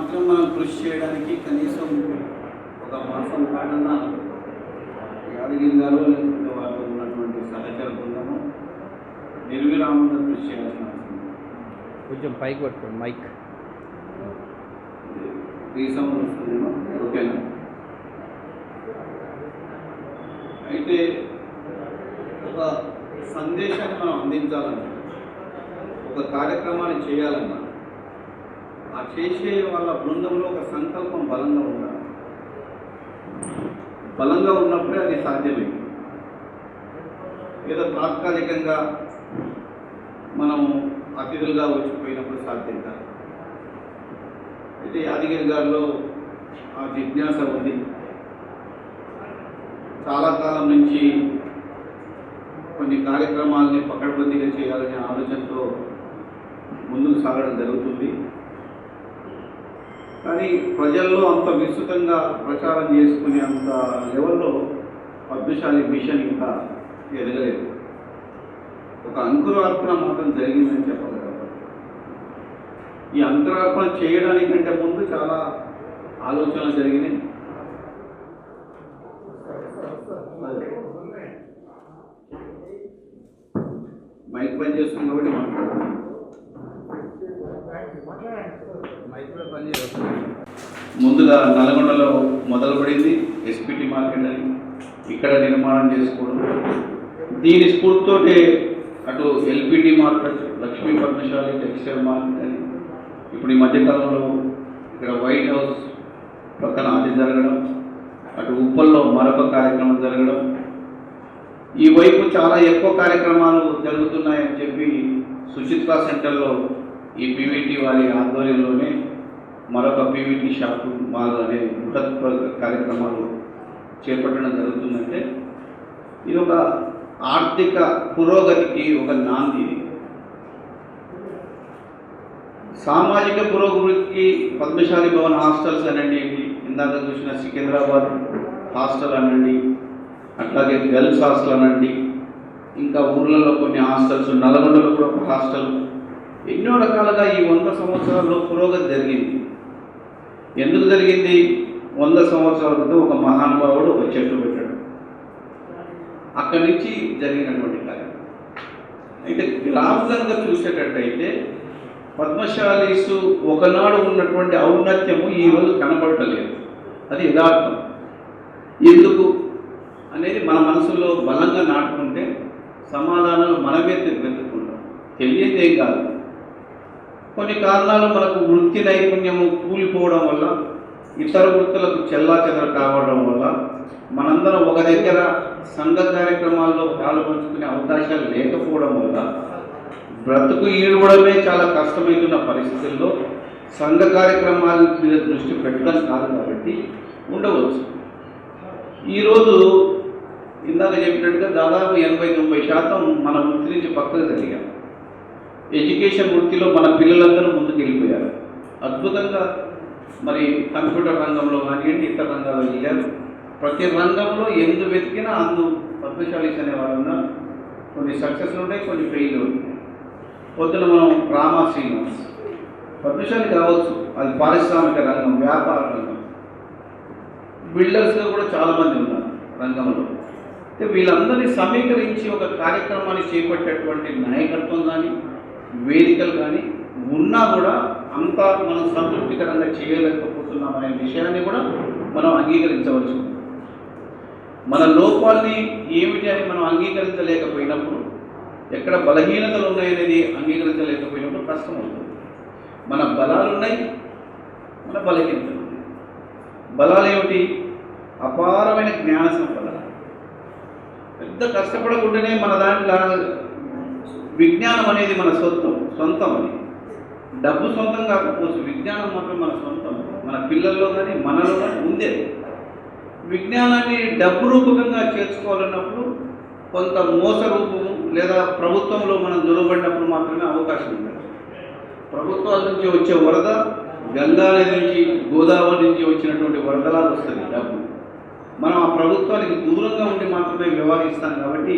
మాత్రం మనం కృషి చేయడానికి కనీసం ఒక మాసం కాడన్నా యాదగిరి గారు లేకపోతే వారితో ఉన్నటువంటి సహచర బృందము నిర్విరామంగా కృషి చేయాల్సిన అవసరం ఉంది. కొంచెం పైకి పట్టుకోండి మైక్. రీసౌండ్ వస్తుందేమో, ఓకేనా? అయితే ఒక సందేశాన్ని మనం అందించాలన్నా, ఒక కార్యక్రమాన్ని చేయాలన్నా, ఆ చేసే వాళ్ళ బృందంలో ఒక సంకల్పం బలంగా ఉండాలి. బలంగా ఉన్నప్పుడే అది సాధ్యమైంది. ఏదో తాత్కాలికంగా మనం అతిథులుగా వచ్చిపోయినప్పుడు సాధ్యం కాదు. అయితే యాదగిరి గారిలో ఆ జిజ్ఞాస ఉంది. చాలా కాలం నుంచి కొన్ని కార్యక్రమాలని పకడ్బందీగా చేయాలనే ఆలోచనతో ముందుకు సాగడం జరుగుతుంది. కానీ ప్రజల్లో అంత విస్తృతంగా ప్రచారం చేసుకునే అంత లెవెల్లో పద్మశాలి మిషన్ ఇంకా ఎదగలేదు. ఒక అంకురార్పణ మాత్రం జరిగిందని చెప్పగలరు. ఈ అంకురార్పణ చేయడానికంటే ముందు చాలా ఆలోచనలు జరిగినాయి. మైక్ పని చేస్తుంది కాబట్టి మాట్లాడుతున్నాం. ముందుగా నల్గొండలో మొదలుపడింది ఎస్పీటీ మార్కెట్ అని, ఇక్కడ నిర్మాణం చేసుకోవడం. దీని స్ఫూర్తితోటే అటు LPT market, Lakshmi Padmashali textile market అని, ఇప్పుడు ఈ మధ్యకాలంలో ఇక్కడ వైట్ హౌస్ పక్కన అది జరగడం, అటు ఉప్పల్లో మరొక కార్యక్రమం జరగడం, ఈ వైపు చాలా ఎక్కువ కార్యక్రమాలు జరుగుతున్నాయని చెప్పి సుచిత్ర సెంటర్లో ఈ పీవీటీ వారి ఆధ్వర్యంలోనే మరొక పీవీటీ షాపింగ్ మాల్ అనే బృహత్ కార్యక్రమాలు చేపట్టడం జరుగుతుందంటే ఇది ఒక ఆర్థిక పురోగతికి ఒక నాంది. సామాజిక పురోగతికి పద్మశాలి భవన్ హాస్టల్స్ అనండి, ఇందాక చూసిన సికింద్రాబాద్ హాస్టల్ అనండి, అట్లాగే గర్ల్స్ హాస్టల్ అనండి, ఇంకా ఊర్లలో కొన్ని హాస్టల్స్, నల్గొండలో కూడా ఒక హాస్టల్, ఎన్నో రకాలుగా ఈ 100 సంవత్సరాల్లో పురోగతి జరిగింది. ఎందుకు జరిగింది? 100 సంవత్సరాల క్రితం ఒక మహానుభావుడు ఒక చెట్టు పెట్టాడు. అక్కడి నుంచి జరిగినటువంటి కార్యక్రమం. అయితే గ్రామంగా చూసేటట్టయితే పద్మశాలీసు ఒకనాడు ఉన్నటువంటి ఔన్నత్యము ఈరోజు కనబడటలేదు. అది యథార్థం. ఎందుకు అనేది మన మనసులో బలంగా నాటుకుంటే సమాధానాలు మనమే వెతుక్కుంటాం. తెలియదు ఏం కాదు. కొన్ని కారణాలు మనకు వృత్తి నైపుణ్యము కూలిపోవడం వల్ల, ఇతర వృత్తులకు చెల్లాచెదర కావడం వల్ల, మనందరం ఒక దగ్గర సంఘ కార్యక్రమాల్లో పాల్పంచుకునే అవకాశాలు లేకపోవడం వల్ల బ్రతుకు ఈడవడమే చాలా కష్టమవుతున్న పరిస్థితుల్లో సంఘ కార్యక్రమాల మీద దృష్టి పెట్టడం కాదు కాబట్టి ఉండవచ్చు. ఈరోజు ఇందాక చెప్పినట్టుగా దాదాపు 80-90% మన వృత్తి నుంచి పక్కకు జరిగాం. ఎడ్యుకేషన్ వృత్తిలో మన పిల్లలందరూ ముందుకు వెళ్ళిపోయారు. అద్భుతంగా మరి కంప్యూటర్ రంగంలో కానివ్వండి, ఇతర రంగాల్లో వెళ్ళారు. ప్రతి రంగంలో ఎందు వెతికినా అందు పద్మశాలీస్ అనేవారు ఉన్నారు. కొన్ని సక్సెస్లు ఉంటాయి, కొన్ని ఫెయిల్ ఉంటాయి. పొద్దున మనం రామా శ్రీనివాస్ పద్మశాలి కావచ్చు, అది పారిశ్రామిక రంగం, వ్యాపార రంగం, బిల్డర్స్గా కూడా చాలామంది ఉన్నారు రంగంలో. వీళ్ళందరినీ సమీకరించి ఒక కార్యక్రమాన్ని చేపట్టేటువంటి నాయకత్వం కానీ, వేదికలు కానీ ఉన్నా కూడా అంతా మనం సంతృప్తికరంగా చేయలేకపోతున్నాం అనే విషయాన్ని కూడా మనం అంగీకరించవచ్చు. మన లోపాలని ఏమిటి అని మనం అంగీకరించలేకపోయినప్పుడు, ఎక్కడ బలహీనతలు ఉన్నాయనేది అంగీకరించలేకపోయినప్పుడు కష్టం అవుతుంది. మన బలాలు ఉన్నాయి, మన బలహీనతలు ఉన్నాయి. బలాలు ఏమిటి? అపారమైన జ్ఞాన సంపద. పెద్ద కష్టపడకుండానే మన దాంట్లో విజ్ఞానం అనేది మన సొంతం అని. డబ్బు సొంతం కాకపోవచ్చు, విజ్ఞానం మాత్రం మన సొంతం. మన పిల్లల్లో కానీ మనలో కానీ ఉందే. విజ్ఞానాన్ని డబ్బు రూపకంగా చేర్చుకోవాలన్నప్పుడు కొంత మోస రూపము లేదా ప్రభుత్వంలో మనం దొరబడినప్పుడు మాత్రమే అవకాశం ఉంది. ప్రభుత్వాల నుంచి వచ్చే వరద, గంగా నది నుంచి, గోదావరి నుంచి వచ్చినటువంటి వరదలా వస్తుంది డబ్బు. మనం ఆ ప్రభుత్వానికి దూరంగా ఉండి మాత్రమే వ్యవహరిస్తాం. కాబట్టి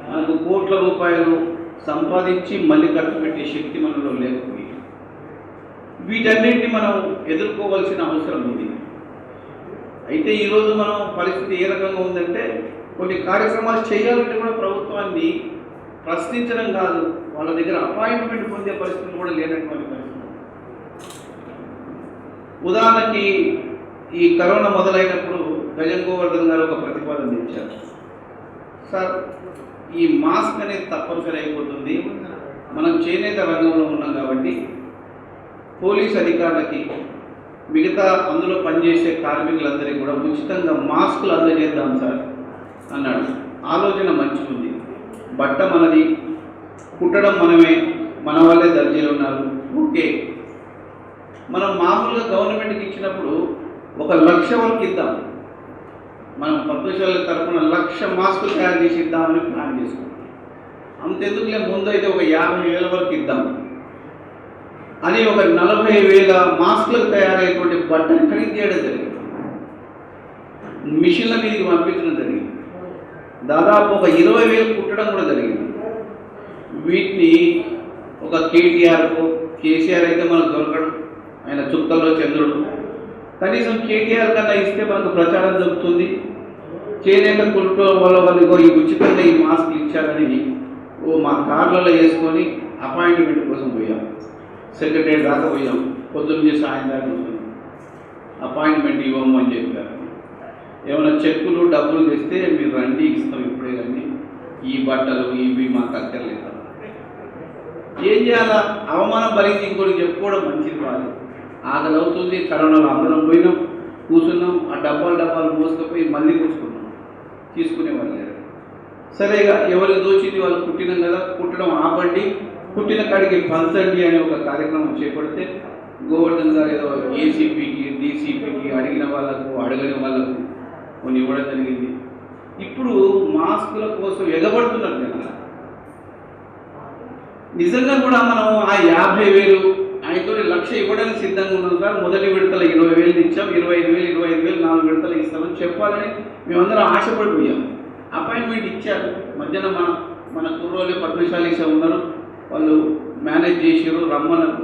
మనకు కోట్ల రూపాయలు సంపాదించి మళ్ళీ ఖర్చు పెట్టే శక్తి మనలో లేకపోయింది. వీటన్నిటిని మనం ఎదుర్కోవాల్సిన అవసరం ఉంది. అయితే ఈరోజు మనం పరిస్థితి ఏ రకంగా ఉందంటే, కొన్ని కార్యక్రమాలు చేయాలంటే కూడా ప్రభుత్వాన్ని ప్రశ్నించడం కాదు, వాళ్ళ దగ్గర అపాయింట్మెంట్ పొందే పరిస్థితులు కూడా లేనటువంటి పరిస్థితి. ఉదాహరణకి ఈ కరోనా మొదలైనప్పుడు గజన్ గోవర్ధన్ గారు ఒక ప్రతిపాదన ఇచ్చారు. సార్, ఈ మాస్క్ అనేది తప్పనిసరి అయిపోతుంది, మనం చేనేత రంగంలో ఉన్నాం కాబట్టి పోలీస్ అధికారులకి, మిగతా అందులో పనిచేసే కార్మికులందరికీ కూడా ఉచితంగా మాస్కులు అందజేద్దాం సార్ అన్నాడు. ఆలోచన మంచిగుంది. బట్ట మనది, కుట్టడం మనమే, మన వాళ్ళే దర్జీలు ఉన్నారు, ఓకే. మనం మామూలుగా గవర్నమెంట్కి ఇచ్చినప్పుడు 1,00,000 వరకు ఇద్దాం. మనం పద్మశాల తరఫున 1,00,000 మాస్కులు తయారు చేసి ఇద్దామని ప్లాన్ చేసుకుంటాం. అంతెందుకులే, ముందు అయితే ఒక 50,000 వరకు ఇద్దాం అని ఒక 40,000 మాస్కులకు తయారయ్యేటువంటి బట్టను ఖరీదు చేయడం జరిగింది. మిషన్ల మీదకి పంపించడం జరిగింది. దాదాపు ఒక 20,000 కుట్టడం కూడా జరిగింది. వీటిని ఒక కేటీఆర్కు, కేసీఆర్ అయితే మనకు దొరకడు, ఆయన చుక్కల్లో చంద్రుడు, కనీసం కేటీఆర్ కన్నా ఇస్తే మనకు ప్రచారం దొరుకుతుంది. చేనేత కుట్టు వాళ్ళు ఈ ఉచితంగా ఈ మాస్కులు ఇచ్చారని మా కార్లలో వేసుకొని అపాయింట్మెంట్ కోసం పోయాం. సెక్రటరీ దాకా పోయాం, పొద్దున్న సాయంత్రం దాకా అపాయింట్మెంట్ ఇవ్వము అని చెప్పారు. ఏమైనా చెక్కులు డబ్బులు తెస్తే మీరు రండి ఇస్తాం ఇప్పుడే, కానీ ఈ బట్టలు ఇవి మాకు అక్కర్లేదు. ఏం చేయాలా? అవమానం భరించి ఇంకోటి చెప్పుకోవడం మంచిది కాదు. ఆకలి అవుతుంది, కరోనాలో అందరం పోయినాం, కూర్చున్నాం, ఆ డబ్బాలు మోసుకుపోయి మళ్ళీ తీసుకునేవాళ్ళు లేరు. సరేగా ఎవరికి దోచింది వాళ్ళు కుట్టినాం కదా, కుట్టడం ఆపండి, కుట్టిన కాడికి పంచండి అనే ఒక కార్యక్రమం చేపడితే గోవర్ధన్ గారు ఏదో ఏసీపీకి, డీసీపీకి, అడిగిన వాళ్ళకు, అడగని వాళ్ళకు కొన్ని ఇవ్వడం జరిగింది. ఇప్పుడు మాస్కుల కోసం ఎగబడుతున్నారు జనాలు. నిజంగా కూడా మనం ఆ 50,000 ఆయనతో 1,00,000 ఇవ్వడానికి సిద్ధంగా ఉన్నాం సార్. మొదటి విడతల 20,000 ఇచ్చాం, 25,000 4 విడతలు ఇస్తామని చెప్పాలని మేమందరం ఆశపడిపోయాం. అపాయింట్మెంట్ ఇచ్చారు. మధ్యాహ్నం మన కుర్రోళ్ళే పద్మశాలీసే ఉన్నారు, వాళ్ళు మేనేజ్ చేసారు, రమ్మన్నారు.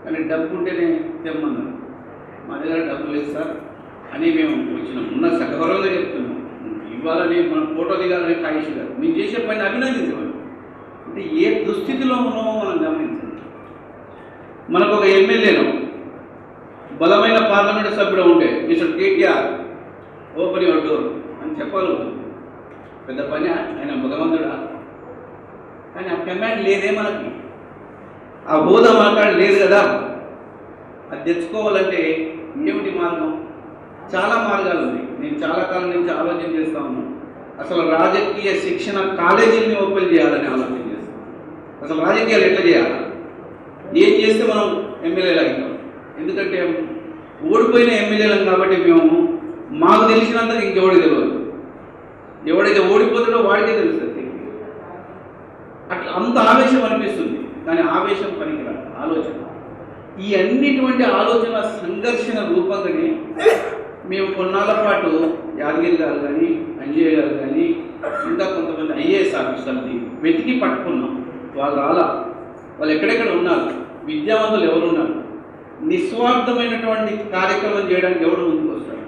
కానీ డబ్బు ఉంటేనే తెమ్మన్నారు. మా దగ్గర డబ్బు లేదు సార్ అని మేము వచ్చినాం. ఉన్న సగౌరవంగా చెప్తున్నాం, ఇవ్వాలని, మనం ఫోటో దిగాలని కాయిష్ గారు మేము చేసే పని అభినందించమని. అంటే ఏ దుస్థితిలో ఉన్నామో మనం గమనించాలి. మనకు ఒక ఎమ్మెల్యేను, బలమైన పార్లమెంటు సభ్యుడు ఉంటే mister KTR open your door అని చెప్పాలి. పెద్ద పని, ఆయన భగవంతుడా. కానీ ఆ కమాండ్ లేదే మనకి, ఆ హోదా మనకాడ లేదు కదా. అది తెచ్చుకోవాలంటే ఏమిటి మార్గం? చాలా మార్గాలు ఉన్నాయి. నేను చాలా కాలం నుంచి ఆలోచన చేస్తా ఉన్నాను. అసలు రాజకీయ శిక్షణ కాలేజీని ఓపెన్ చేయాలని ఆలోచన చేస్తాను. అసలు రాజకీయాలు ఎట్లా చేయాలి, ఏం చేస్తే మనం ఎమ్మెల్యేలు అవుతాం. ఎందుకంటే ఓడిపోయిన ఎమ్మెల్యేలం కాబట్టి మేము, మాకు తెలిసినంత ఇంకెవడికి తెలియదు. ఎవడైతే ఓడిపోతాడో వాడికే తెలుస్తుంది. అట్లా అంత ఆవేశం అనిపిస్తుంది, కానీ ఆవేశం పనికిరాదు, ఆలోచన. ఈ అన్నిటువంటి ఆలోచన సంఘర్షణ రూపంగానే మేము కొన్నాళ్ళ పాటు యాదగిరి గారు కానీ, అంజయ్య గారు కానీ, ఇంకా కొంతమంది ఐఏఎస్ ఆఫీసర్ని వెతికి పట్టుకున్నాం. వాళ్ళు రాలా, వాళ్ళు ఎక్కడెక్కడ ఉన్నారు, విద్యావంతులు ఎవరున్నారు, నిస్వార్థమైనటువంటి కార్యక్రమం చేయడానికి ఎవరు ముందుకు వస్తారు?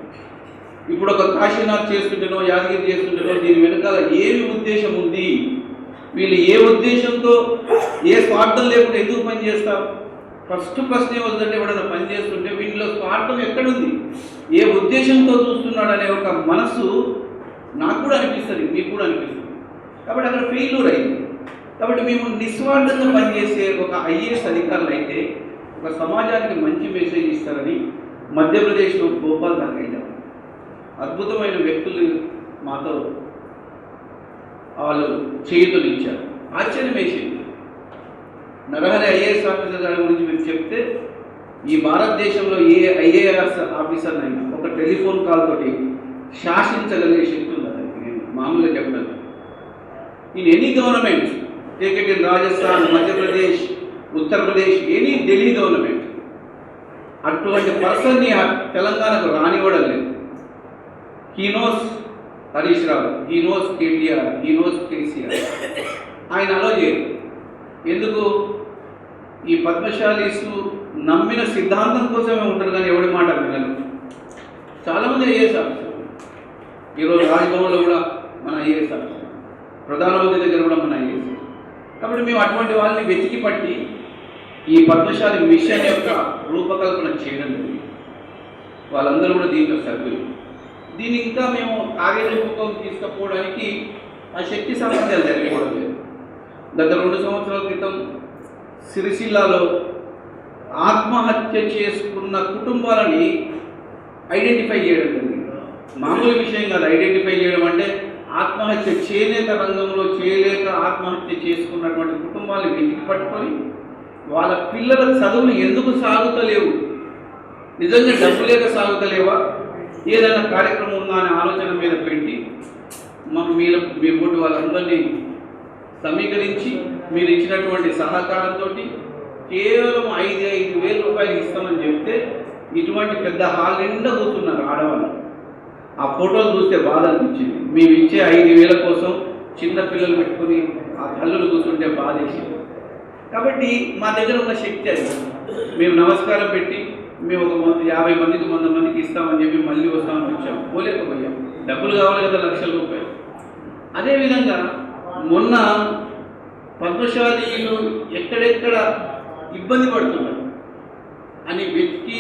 ఇప్పుడు ఒక కాశీనాథ్ చేస్తుంటేనో, యాదగిరి చేస్తుంటేనో దీని వెనకాల ఏమి ఉద్దేశం ఉంది? వీళ్ళు ఏ ఉద్దేశంతో, ఏ స్వార్థం లేకుండా ఎందుకు పనిచేస్తారు? ఫస్ట్ ప్రశ్న ఏమవుతుందంటే, ఎవడైనా పని చేస్తుంటే వీటిలో స్వార్థం ఎక్కడుంది, ఏ ఉద్దేశంతో చూస్తున్నాడు అనే ఒక మనసు నాకు కూడా అనిపిస్తుంది, మీకు కూడా అనిపిస్తుంది. కాబట్టి అక్కడ ఫెయిల్యూర్ అయింది. కాబట్టి మేము నిస్వార్థంగా పనిచేసే ఒక ఐఏఎస్ అధికారులు అయితే ఒక సమాజానికి మంచి మెసేజ్ ఇస్తారని మధ్యప్రదేశ్లో భోపాల్ దాకా వెళ్ళాం. అద్భుతమైన వ్యక్తులు మాతో వాళ్ళు చేతులు ఇచ్చారు. ఆశ్చర్యం వేసింది. నరహరి ఐఏఎస్ ఆఫీసర్ గారి గురించి మీరు చెప్తే, ఈ భారతదేశంలో ఏ ఐఏఎస్ ఆఫీసర్ అయినా ఒక టెలిఫోన్ కాల్ తోటి శాసించగలిగే శక్తి ఉంది. నేను మామూలుగా చెప్పలేదు. In any government, take it in Rajasthan, Madhya Pradesh, Uttar Pradesh, any Delhi government, అటువంటి పర్సన్ని తెలంగాణకు రానివ్వడం లేదు. He knows Harish Rao, he knows KTR, he knows KCR. ఆయన అలో చేయరు. ఎందుకు? ఈ పద్మశాలీసు నమ్మిన సిద్ధాంతం కోసమే ఉంటారు కానీ ఎవడి మాట వినరు. చాలామంది ఐఏఎస్ ఆఫీసర్ ఈరోజు రాజ్భవన్లో కూడా మన ఐఏఎస్ ఆఫీసర్, ప్రధానమంత్రి దగ్గర కూడా మన ఐఏఎస్. కాబట్టి మేము అటువంటి వాళ్ళని వెతికి పట్టి ఈ పద్మశాలి మిషన్ యొక్క రూపకల్పన చేయడం జరిగింది. వాళ్ళందరూ కూడా దీంట్లో సభ్యులు. దీన్ని ఇంకా మేము కార్యరూపకం తీసుకుపోవడానికి ఆ శక్తి సామర్థ్యాలు జరిగిపోవడం లేదు. గత 2 సంవత్సరాల క్రితం సిరిసిల్లాలో ఆత్మహత్య చేసుకున్న కుటుంబాలని ఐడెంటిఫై చేయడం జరిగింది. మామూలు విషయం కాదు ఐడెంటిఫై చేయడం అంటే, ఆత్మహత్య చేనేత రంగంలో చేయలేక ఆత్మహత్య చేసుకున్నటువంటి కుటుంబాలను వెతికి పట్టుకొని వాళ్ళ పిల్లల చదువులు ఎందుకు సాగుతలేవు, నిజంగా డబ్బు లేక సాగుతలేవా, ఏదైనా కార్యక్రమం ఉందా అనే ఆలోచన మీద పెట్టి మీ పోటీ వాళ్ళందరినీ సమీకరించి మీరు ఇచ్చినటువంటి సహకారంతో కేవలం 5,000 రూపాయలు ఇస్తామని చెప్తే ఇటువంటి పెద్ద హాల్ నిండా కూర్చున్నారు ఆడవాళ్ళు. ఆ ఫోటోలు చూస్తే బాధ అనిపించింది. మేము ఇచ్చే 5,000 కోసం చిన్న పిల్లలు పెట్టుకుని ఆ తల్లులు కూర్చుంటే బాధేసింది. కాబట్టి మా దగ్గర ఉన్న శక్తి అది. మేము నమస్కారం పెట్టి మేము ఒక 50 మందికి 100 మందికి ఇస్తామని చెప్పి మళ్ళీ వస్తామని వచ్చాము, పోలేకపోయాం. డబ్బులు కావాలి కదా, లక్షల రూపాయలు. అదేవిధంగా మొన్న పద్మశాలీలు ఎక్కడెక్కడ ఇబ్బంది పడుతున్నారు అని వెతికి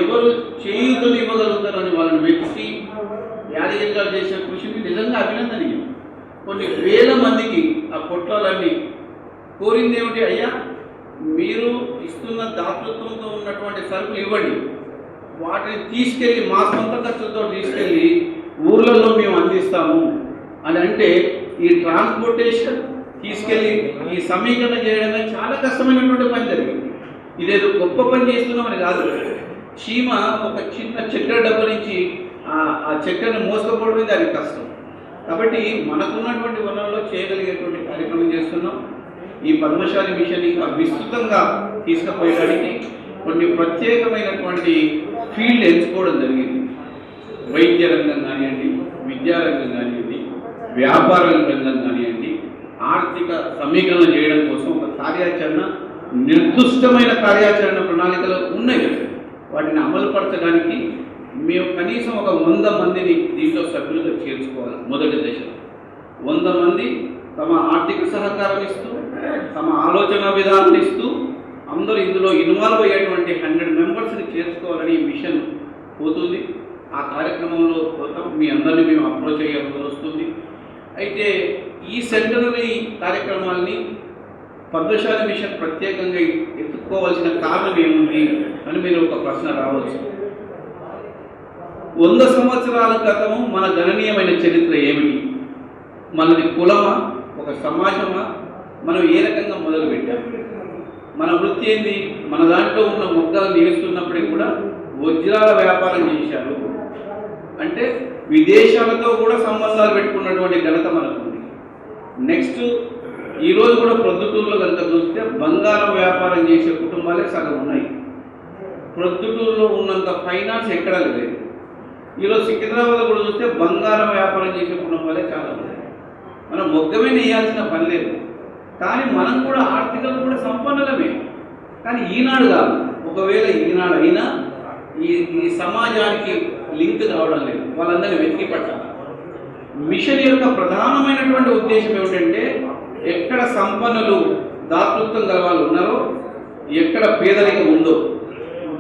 ఎవరు చేయూతలు ఇవ్వగలుగుతారు అని వాళ్ళని వెతికి యాదగిరి గారు చేసిన కృషిని నిజంగా అభినందనీయం. కొన్ని వేల మందికి ఆ పొట్లాలన్నీ కోరింది ఏమిటి, అయ్యా మీరు ఇస్తున్న దాతృత్వంతో ఉన్నటువంటి సరుకులు ఇవ్వండి, వాటిని తీసుకెళ్ళి మా సొంత ఖర్చులతో తీసుకెళ్ళి ఊర్లలో మేము అందిస్తాము అని. అంటే ఈ ట్రాన్స్పోర్టేషన్ తీసుకెళ్ళి ఈ సమీకరణ చేయడమే చాలా కష్టమైనటువంటి పని జరిగింది. ఇదేదో గొప్ప పని చేస్తున్నామని కాదు. చీమ ఒక చిన్న చక్కెర డబ్బు నుంచి ఆ చక్కెరను మోసుకపోవడమే దానికి కష్టం. కాబట్టి మనకున్నటువంటి వనరుల్లో చేయగలిగేటువంటి కార్యక్రమం చేస్తున్నాం. ఈ పద్మశాలి మిషన్ ఇంకా విస్తృతంగా తీసుకుపోయడానికి కొన్ని ప్రత్యేకమైనటువంటి ఫీల్డ్ ఎంచుకోవడం జరిగింది. వైద్య రంగం కానివ్వండి, విద్యారంగం కానివ్వండి, వ్యాపార రంగం కానివ్వండి, ఆర్థిక సమీకరణ చేయడం కోసం ఒక కార్యాచరణ, నిర్దిష్టమైన కార్యాచరణ ప్రణాళికలు ఉన్నాయి. వాటిని అమలుపరచడానికి మేము కనీసం ఒక 100 మందిని దీంట్లో సభ్యులుగా చేర్చుకోవాలి. మొదటి దశలో 100 మంది తమ ఆర్థిక సహకారం ఇస్తూ, తమ ఆలోచన విధానం ఇస్తూ, అందరూ ఇందులో ఇన్వాల్వ్ అయ్యేటువంటి 100 మెంబర్స్ని చేర్చుకోవాలని మిషన్ పోతుంది. ఆ కార్యక్రమంలో పోతాం. మీ అందరినీ మేము అప్రోచ్ అయ్యేది వస్తుంది. అయితే ఈ సెంటనరీ కార్యక్రమాల్ని పద్మశాలి మిషన్ ప్రత్యేకంగా ఎత్తుక్కోవాల్సిన కారణం ఏముంది అని మీరు ఒక ప్రశ్న రావచ్చు. 100 సంవత్సరాల క్రితము మన గణనీయమైన చరిత్ర ఏమిటి, మనది కులమా, ఒక సమాజమా, మనం ఏ రకంగా మొదలుపెట్టాం, మన వృత్తి ఏంది, మన దాంట్లో ఉన్న మొగ్గలు నేస్తున్నప్పటికీ కూడా వజ్రాల వ్యాపారం చేశారు అంటే విదేశాలతో కూడా సంబంధాలు పెట్టుకున్నటువంటి ఘనత మనకు ఉంది. నెక్స్ట్ ఈరోజు కూడా ప్రొద్దుటూరులో కనుక చూస్తే బంగారం వ్యాపారం చేసే కుటుంబాలే సగం ఉన్నాయి. ప్రొద్దుటూరులో ఉన్నంత ఫైనాన్స్ ఎక్కడా లేదు. ఈరోజు సికింద్రాబాద్లో కూడా చూస్తే బంగారం వ్యాపారం చేసే కుటుంబాలే చాలా ఉన్నాయి. మనం మొగ్గమే నేయాల్సిన పని లేదు. కానీ మనం కూడా ఆర్థికంగా కూడా సంపన్నులమే. కానీ ఈనాడు కాదు. ఒకవేళ ఈనాడు అయినా ఈ సమాజానికి లింక్ కావడం లేదు. వాళ్ళందరినీ వెతికి పట్టాలి. మిషన్ యొక్క ప్రధానమైనటువంటి ఉద్దేశం ఏమిటంటే, ఎక్కడ సంపన్నులు దాతృత్వం గల వాళ్ళు ఉన్నారో, ఎక్కడ పేదరికం ఉందో,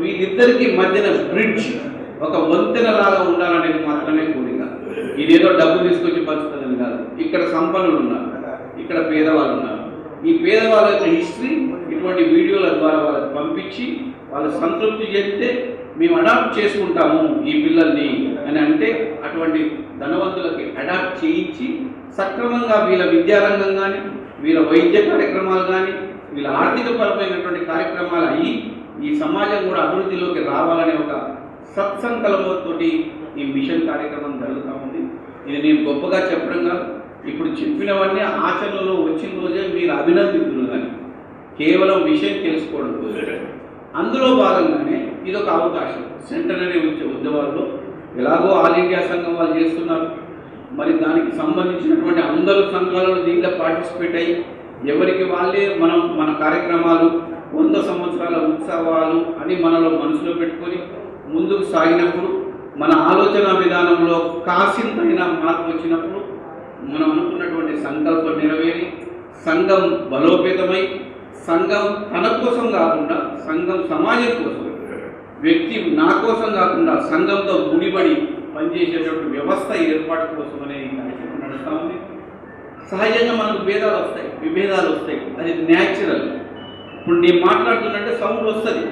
వీళ్ళిద్దరికీ మధ్యన బ్రిడ్జ్, ఒక వంతెన లాగా ఉండాలనేది మాత్రమే కోరిక. ఇదేదో డబ్బు తీసుకొచ్చి పంచుతుందని కాదు. ఇక్కడ సంపన్నులు ఉన్నారు, ఇక్కడ పేదవాళ్ళు ఉన్నారు. ఈ పేదవాళ్ళ యొక్క హిస్టరీ ఇటువంటి వీడియోల ద్వారా వాళ్ళకి పంపించి వాళ్ళు సంతృప్తి చెప్తే మేము అడాప్ట్ చేసుకుంటాము ఈ పిల్లల్ని అని అంటే, అటువంటి ధనవంతులకి అడాప్ట్ చేయించి సక్రమంగా వీళ్ళ విద్యారంగం కానీ, వీళ్ళ వైద్య కార్యక్రమాలు కానీ, వీళ్ళ ఆర్థిక పరమైనటువంటి కార్యక్రమాలు అయ్యి ఈ సమాజం కూడా అభివృద్ధిలోకి రావాలనే ఒక సత్సంకల్పంతో ఈ మిషన్ కార్యక్రమం జరుగుతూ ఉంది. ఇది నేను గొప్పగా చెప్పడం కాదు. ఇప్పుడు చెప్పినవన్నీ ఆచరణలో వచ్చిన రోజే మీరు అభినందితులు. కానీ కేవలం విషయం తెలుసుకోవడం కోసం అందులో భాగంగానే ఇదొక అవకాశం. సెంటనరీ ఉద్యమాల్లో ఎలాగో ఆల్ ఇండియా సంఘం వాళ్ళు చేస్తున్నారు. మరి దానికి సంబంధించినటువంటి అందరూ సంఘాలను దీంట్లో పార్టిసిపేట్ అయ్యి ఎవరికి వాళ్ళే మన కార్యక్రమాలు 100 సంవత్సరాల ఉత్సవాలు అని మనలో మనసులో పెట్టుకొని ముందుకు సాగినప్పుడు మన ఆలోచన విధానంలో కాసింతైన మార్పు వచ్చినప్పుడు మనం అనుకున్నటువంటి సంకల్పం నెరవేరి సంఘం బలోపేతమై సంఘం తన కోసం కాకుండా సంఘం సమాజం కోసం, వ్యక్తి నా కోసం కాకుండా సంఘంతో ముడిపడి పనిచేసేటువంటి వ్యవస్థ ఏర్పాటు కోసం అనే ఈ కార్యక్రమం నడుస్తూ ఉంది. సహజంగా మనకు భేదాలు వస్తాయి, విభేదాలు వస్తాయి, అది న్యాచురల్. ఇప్పుడు నేను మాట్లాడుతున్నట్టే సౌండ్ వస్తుంది,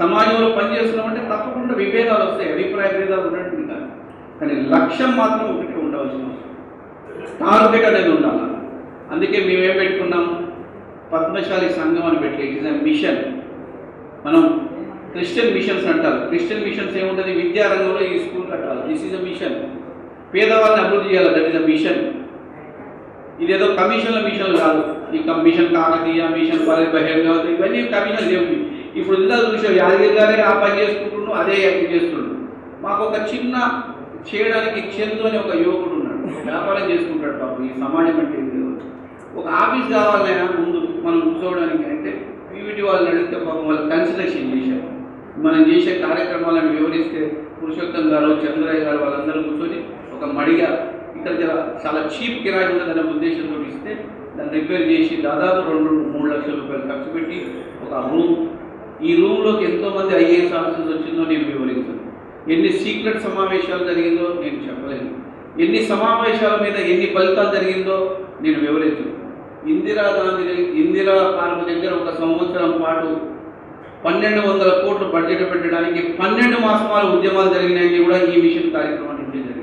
సమాజంలో పనిచేస్తున్నామంటే తప్పకుండా విభేదాలు వస్తాయి, అభిప్రాయ భేదాలు ఉన్నట్టు కాదు. కానీ లక్ష్యం మాత్రం ఒకటి ఉండవలసిన అవసరం, టార్గెట్ అనేది ఉండాలి. అందుకే మేమేం పెట్టుకున్నాం, పద్మశాలి సంఘం అని పెట్టి ఇట్ ఇస్ ఎ మిషన్. మనం క్రిస్టియన్ మిషన్స్ అంటారు. క్రిస్టియన్ మిషన్స్ ఏముంటుంది, విద్యారంగంలో ఈ స్కూల్ కట్టాలి, దిస్ ఈజ్ అ మిషన్. పేదవాళ్ళని అభివృద్ధి చేయాలి, దట్ ఈస్ అ మిషన్. ఇదేదో కమిషన్ల మిషన్లు కాదు. ఈ మిషన్ కాకతీయ, మిషన్ బహిరంగ, ఇవన్నీ కమిషన్ లేవు. ఇప్పుడు ఇందా చూసాం, యాదగిరి గారే ఆ పని చేసుకుంటున్నాడు, అదే చేస్తున్నాడు. మాకు ఒక చిన్న చేయడానికి చందు అని ఒక యువకుడు ఉన్నాడు, వ్యాపారం చేసుకుంటాడు. పాపం ఈ సమాజం అంటే ఒక ఆఫీస్ కావాలైనా ముందు మనం కూర్చోవడానికి అంటే పీవీటీ వాళ్ళని అడిగితే పాపం వాళ్ళు కన్సిడరేషన్ చేశారు. మనం చేసే కార్యక్రమాలను వివరిస్తే పురుషోత్తం గారు, చంద్రయ్య గారు వాళ్ళందరూ కూర్చొని ఒక మడిగా ఇక్కడ చాలా చీప్ కిరాయి ఉన్నదనే ఉద్దేశంతో ఇస్తే దాన్ని రిపేర్ చేసి దాదాపు 2-3 లక్షల రూపాయలు ఖర్చు పెట్టి ఒక రూమ్, ఈ రూమ్లోకి ఎంతోమంది ఐఏఎస్ ఆఫీసర్స్ వచ్చిందో నేను వివరించాను. ఎన్ని సీక్రెట్ సమావేశాలు జరిగిందో నేను చెప్పలేను, ఎన్ని సమావేశాల మీద ఎన్ని ఫలితాలు జరిగిందో నేను వివరించాను. ఇందిరా పార్క్ దగ్గర 1 సంవత్సరం పాటు 1200 కోట్లు బడ్జెట్ పెట్టడానికి 12 మాసాలు ఉద్యమాలు జరిగినాయని కూడా ఈ మిషన్ కార్యక్రమం నుంచి జరిగింది.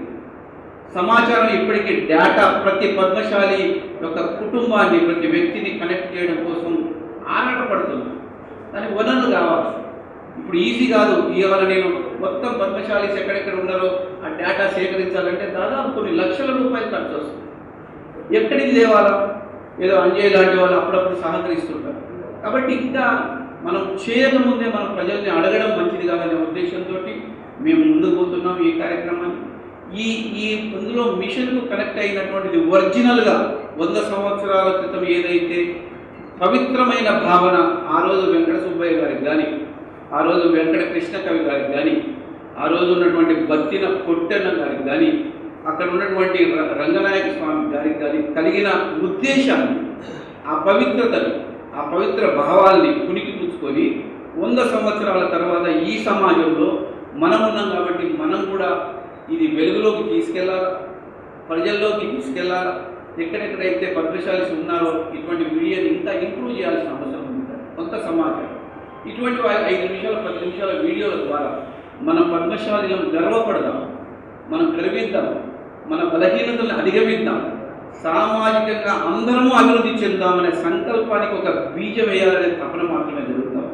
సమాచారం ఇప్పటికీ డేటా ప్రతి పద్మశాలి యొక్క కుటుంబాన్ని, ప్రతి వ్యక్తిని కనెక్ట్ చేయడం కోసం ఆరాటపడుతుంది. దానికి వనరులు కావాలి. ఇప్పుడు ఈజీ కాదు. ఇవాళ నేను మొత్తం పద్మశాలీస్ ఎక్కడెక్కడ ఉన్నారో ఆ డేటా సేకరించాలంటే దాదాపు కొన్ని లక్షల రూపాయలు ఖర్చు వస్తుంది. ఎక్కడికి తేవాలా? ఏదో అంజయ్ లాంటి వాళ్ళు అప్పుడప్పుడు సహకరిస్తుంటారు. కాబట్టి ఇంకా మనం చేయకముందే మనం ప్రజల్ని అడగడం మంచిది కాదనే ఉద్దేశంతో మేము ముందుకు పోతున్నాం ఈ కార్యక్రమాన్ని. ఈ ఇందులో మిషన్కు కనెక్ట్ అయినటువంటిది ఒరిజినల్గా 100 సంవత్సరాల క్రితం ఏదైతే పవిత్రమైన భావన ఆ రోజు వెంకట సుబ్బయ్య గారికి కానీ, ఆ రోజు వెంకట కృష్ణ కవి గారికి కానీ, ఆ రోజు ఉన్నటువంటి బత్తిన కొట్టన్న గారికి కానీ, అక్కడ ఉన్నటువంటి రంగనాయక స్వామి గారికి కానీ కలిగిన ఉద్దేశాన్ని, ఆ పవిత్రతని, ఆ పవిత్ర భావాల్ని పుణికిపుచ్చుకొని 100 సంవత్సరాల తర్వాత ఈ సమాజంలో మనం ఉన్నాం కాబట్టి మనం కూడా ఇది వెలుగులోకి తీసుకెళ్లాలా, ప్రజల్లోకి తీసుకెళ్లాలా. ఎక్కడెక్కడైతే పద్మశాలీస్ ఉన్నారో ఇటువంటి మీడియాని ఇంకా ఇంప్రూవ్ చేయాల్సిన అవసరం ఉంది. కొంత సమాచారం ఇటువంటి 5 నిమిషాల 10 నిమిషాల వీడియోల ద్వారా మన పద్మశాలీలను గర్వపడదాం, మనం గర్విద్దాం, మన బలహీనతలను అధిగమిద్దాం, సామాజికంగా అందరము అభివృద్ధి చెందామనే సంకల్పానికి ఒక బీజం వేయాలనే తపన మాత్రమే జరుగుతాం.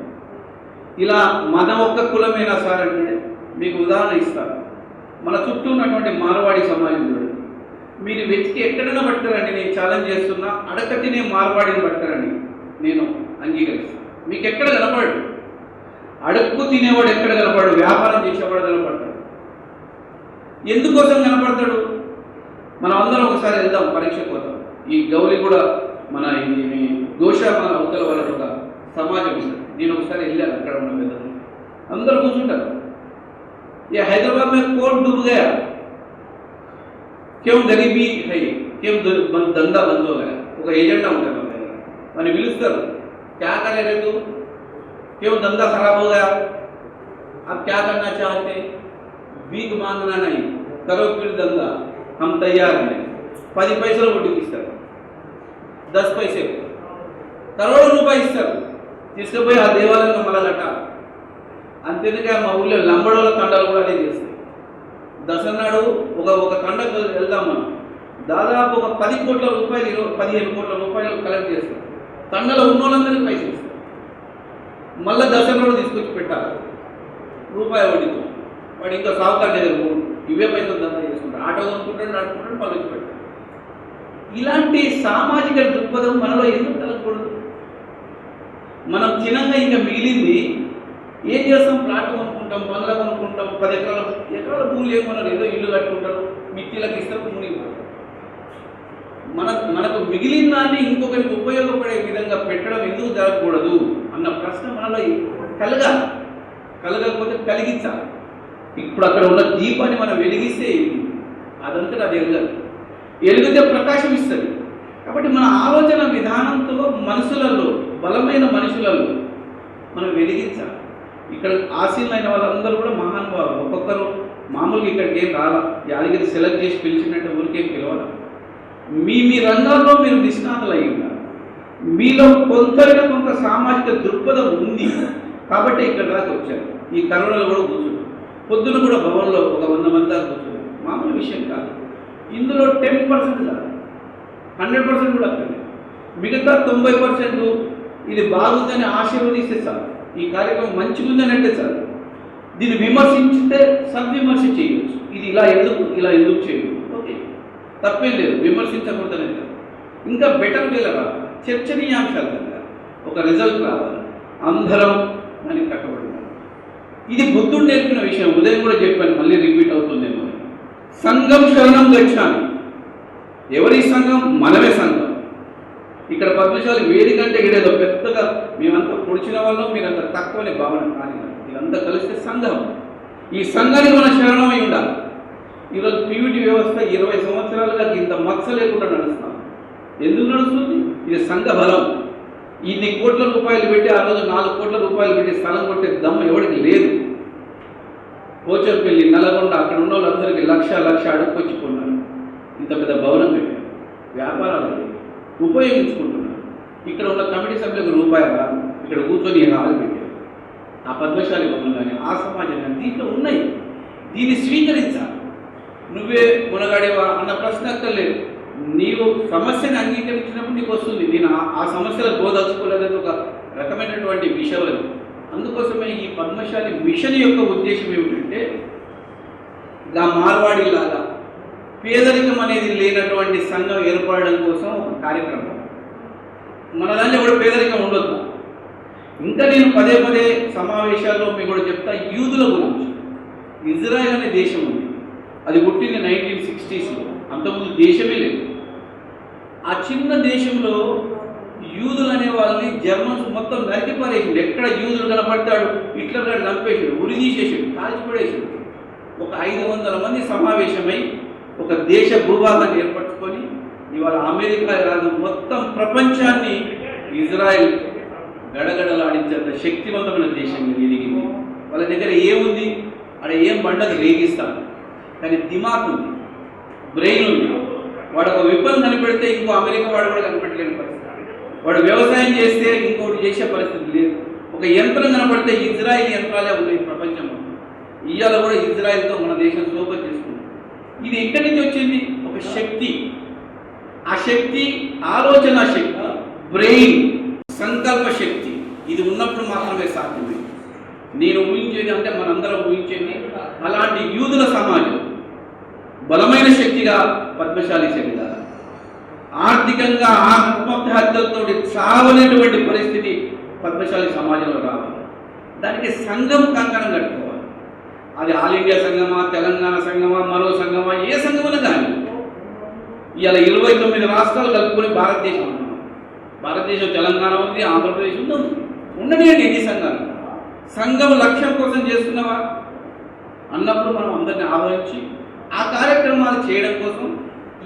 ఇలా మన ఒక్క కులమైనా సార్ అంటే మీకు ఉదాహరణ ఇస్తాను. మన చుట్టూ ఉన్నటువంటి మార్వాడి సమాజం చూడండి. మీరు వెతికి ఎక్కడైనా పట్టుకురండి, నేను ఛాలెంజ్ చేస్తున్నా, అడక తినే మార్వాడిని పట్టుకురండి, నేను అంగీకరిస్తాను. మీకు ఎక్కడ కనపడు, అడుక్కు తినేవాడు ఎక్కడ కనపడు, వ్యాపారం చేసేవాడు కనపడతాడు. ఎందుకోసం కనపడతాడు? మనం అందరం ఒకసారి వెళ్దాం, పరీక్షకు పోతాం. ఈ గౌలి కూడా మన ఇది గోషామాల అవతల వాళ్ళకి ఒక సమాజం ఉంది. నేను ఒకసారి వెళ్ళాను, అక్కడ ఉన్న పెద్దలు అందరూ కూర్చుంటారు. ये हैदराबाद में कोर्ट डूब गया, क्यों गरीबी है, क्यों धंधा बंद हो गया. ఒక ఏజెండా ఉంటారు అని పిలుస్తారు. क्या करे रे तू, क्यों धंधा खराब हो गया, अब क्या करना चाहते, भीख मांगना नहीं, करो फिर धंधा, हम तैयार हैं. 10 పైసలు వడ్డీకి ఇస్తారు, 10 పైసలు కరోड़ రూపాయలు ఇస్తారు. తీసుకుపోయి ఆ దేవాలయంలో మళ్ళా కట్టాలి. అంతేందుకే మా ఊళ్ళో లంబడోళ్ళ తండాలు కూడా అదే చేస్తాయి. దసరా నాడు ఒక తండకు వెళ్దాం మనం, దాదాపు ఒక 10 కోట్ల రూపాయలు 15 కోట్ల రూపాయలు కలెక్ట్ చేస్తాం. తండలో ఉన్న వాళ్ళందరికీ పైసలు ఇస్తారు. మళ్ళీ దసరా నాడు తీసుకొచ్చి పెట్టాలి రూపాయి వడ్డీతో. వాడు ఇంకా సాగుకారు దగ్గర ఇవే పైసలు దందా చేసుకుంటాడు, ఆటో కొనుక్కుంటాడు, నడుపుకుంటాడు, మళ్ళీ వచ్చి పెట్టాడు. ఇలాంటి సామాజిక దృక్పథం మనలో ఎందుకు కలగకూడదు? మనం చిన్నగా ఇంకా మిగిలింది ఏం చేస్తాం? ప్లాట్ కొనుక్కుంటాం, బంగ్లా కొనుక్కుంటాం, 10 ఎకరాల భూములు ఏమన్నారు, ఏదో ఇల్లు కట్టుకుంటారు, మిత్తిలకు ఇస్తారు, మునిగిపోతారు. మనకు మిగిలిన దాన్ని ఇంకొకరికి ఉపయోగపడే విధంగా పెట్టడం ఎందుకు జరగకూడదు అన్న ప్రశ్న మనలో కలగకపోతే కలిగించాలి. ఇప్పుడు అక్కడ ఉన్న దీపాన్ని మనం వెలిగిస్తే అదంతా అది ఎలుగితే ప్రకాశం ఇస్తుంది. కాబట్టి మన ఆలోచన విధానంతో మనుషులలో, బలమైన మనుషులలో మనం వెలిగించాలి. ఇక్కడ ఆసీనమైన వాళ్ళందరూ కూడా మహానుభావులు. ఒక్కొక్కరు మామూలుగా ఇక్కడికి ఏం రాలా, యాదగిరి సెలెక్ట్ చేసి పిలిచినట్టు ఊరికేం పిలవాలి. మీ రంగాల్లో మీరు నిష్ణాతులు అయి ఉన్నారు. మీలో కొంత సామాజిక దృక్పథం ఉంది కాబట్టి ఇక్కడ దాకా వచ్చారు. ఈ కరోనాలో కూడా కూర్చున్నారు. పొద్దున కూడా భవన్లో ఒక 100 మంది దాకా కూర్చున్నారు. మామూలు విషయం కాదు. ఇందులో 10% కాదు, 100% కూడా అక్కడ. మిగతా 90% ఇది బాగుందని ఆశీర్వదిస్తే చాలు. ఈ కార్యక్రమం మంచిగా ఉందని అంటే చాలు. దీన్ని విమర్శించితే సద్విమర్శ చేయవచ్చు. ఇది ఇలా ఎందుకు చేయదు, ఓకే, తప్పేం లేదు, విమర్శించకూడదనే కాదు. ఇంకా బెటర్ వేలా రావాలి, చర్చనీయాంశాలు కదా, ఒక రిజల్ట్ రావాలి, అందరం దానికి కట్టబడి. ఇది బుద్ధుడు నేర్పిన విషయం. ఉదయం కూడా చెప్పాను, మళ్ళీ రిపీట్ అవుతుందేమో. సంఘం శరణం గచ్చామి. ఎవరి సంఘం? మనమే సంఘం. ఇక్కడ పద్మశాలి వేదిక అంటే ఇడేదో పెద్దగా మేమంతా పొడిచిన వాళ్ళం, మీరంతా తక్కువనే భావన కానీ ఇదంతా కలిస్తే సంఘం. ఈ సంఘానికి మన శరణమై ఉండాలి. ఈరోజు పీవీటీ వ్యవస్థ 20 సంవత్సరాలుగా ఇంత మచ్చ లేకుండా నడుస్తాం. ఎందుకు నడుస్తుంది? ఇది సంఘ బలం. ఇన్ని కోట్ల రూపాయలు పెట్టి ఆ రోజు 4 కోట్ల రూపాయలు పెట్టి స్థలం కొట్టే దమ్ము ఎవరికి లేదు. పోచంపల్లి, నల్గొండ అక్కడ ఉన్న వాళ్ళందరికీ లక్ష అడుక్కొచ్చుకున్నారు. ఇంత పెద్ద భవనం పెట్టారు, వ్యాపారాలు ఉపయోగించుకుంటున్నారు. ఇక్కడ ఉన్న కమిటీ సభ్యులకు రూపాయి రాదు, ఇక్కడ కూర్చొని హాలు పెట్టారు. ఆ పద్మశాలి భవనం కానీ ఆ సమాజం కానీ దీంట్లో ఉన్నాయి. దీన్ని స్వీకరించాలి. నువ్వే మునగాడేవా అన్న ప్రశ్న అక్కర్లేదు. నీవు సమస్యను అంగీకరించినప్పుడు నీకు వస్తుంది. నేను ఆ సమస్యలకు బోధల్చుకోలేదని ఒక రకమైనటువంటి విషయం. అందుకోసమే ఈ పద్మశాలి మిషన్ యొక్క ఉద్దేశం ఏమిటంటే, గా మార్వాడిలాగా పేదరికం అనేది లేనటువంటి సంఘం ఏర్పడడం కోసం ఒక కార్యక్రమం. మన దాంట్లో కూడా పేదరికం ఉండొద్దు. ఇంకా నేను పదే సమావేశాల్లో మీకు కూడా చెప్తా, యూదుల గురించి. ఇజ్రాయెల్ అనే దేశం ఉంది, అది పుట్టింది 1960sలో. అంతకుముందు దేశమే లేదు. ఆ చిన్న దేశంలో యూదులు అనే వాళ్ళని జర్మన్స్ మొత్తం నరికి పారేసిండు. ఎక్కడ యూదులు కనపడతాడు హిట్లర్ గారు చంపేసాడు, ఉరి తీసేసాడు, కాల్చిపడేసాడు. ఒక 500 మంది సమావేశమై ఒక దేశ భూభాగాన్ని ఏర్పరచుకొని ఇవాళ అమెరికా కాదు మొత్తం ప్రపంచాన్ని ఇజ్రాయెల్ గడగడలాడించేంత శక్తివంతమైన దేశం ఎదిగింది. వాళ్ళ దగ్గర ఏముంది? అక్కడ ఏం పండగ రేగిస్తాను, కానీ దిమాగ్ ఉంది, బ్రెయిన్ ఉంది. వాడు ఒక విప్పలు కనిపెడితే ఇంకో అమెరికా వాడు కూడా కనిపెట్టలేని పరిస్థితి. వాడు వ్యవసాయం చేస్తే ఇంకోటి చేసే పరిస్థితి లేదు. ఒక యంత్రం కనపడితే ఇజ్రాయిల్ యంత్రాలే ఉన్నాయి ప్రపంచంలో. ఇవాళ కూడా ఇజ్రాయిల్తో మన దేశం సోపర్ చేసుకుంది. ఇది ఎక్కడి నుంచి వచ్చింది? ఒక శక్తి. ఆ శక్తి ఆలోచన శక్తి, బ్రెయిన్, సంకల్ప శక్తి. ఇది ఉన్నప్పుడు మాత్రమే సాధ్యమే. నేను ఊహించేది అంటే మనందరం ఊహించేది అలాంటి యూదుల సమాజం బలమైన శక్తిగా పద్మశాలి శక్తిగా, ఆర్థికంగా ఆత్మహత్యలతో చావనేటువంటి పరిస్థితి పద్మశాలి సమాజంలో రావాలి. దానికి సంఘం కంకణం కట్టుకోవాలి. అది ఆల్ ఇండియా సంఘమా, తెలంగాణ సంఘమా, మరో సంఘమా, ఏ సంఘమైనా కానీ ఇలా 29 రాష్ట్రాలు కలుపుకొని భారతదేశం ఉన్నాం. భారతదేశం తెలంగాణ ఉంది, ఆంధ్రప్రదేశ్ ఉంది, ఉండనియండి ఎన్ని సంఘాలు. సంఘం లక్ష్యం కోసం చేస్తున్నావా అన్నప్పుడు మనం అందరినీ ఆలోచించి ఆ కార్యక్రమాలు చేయడం కోసం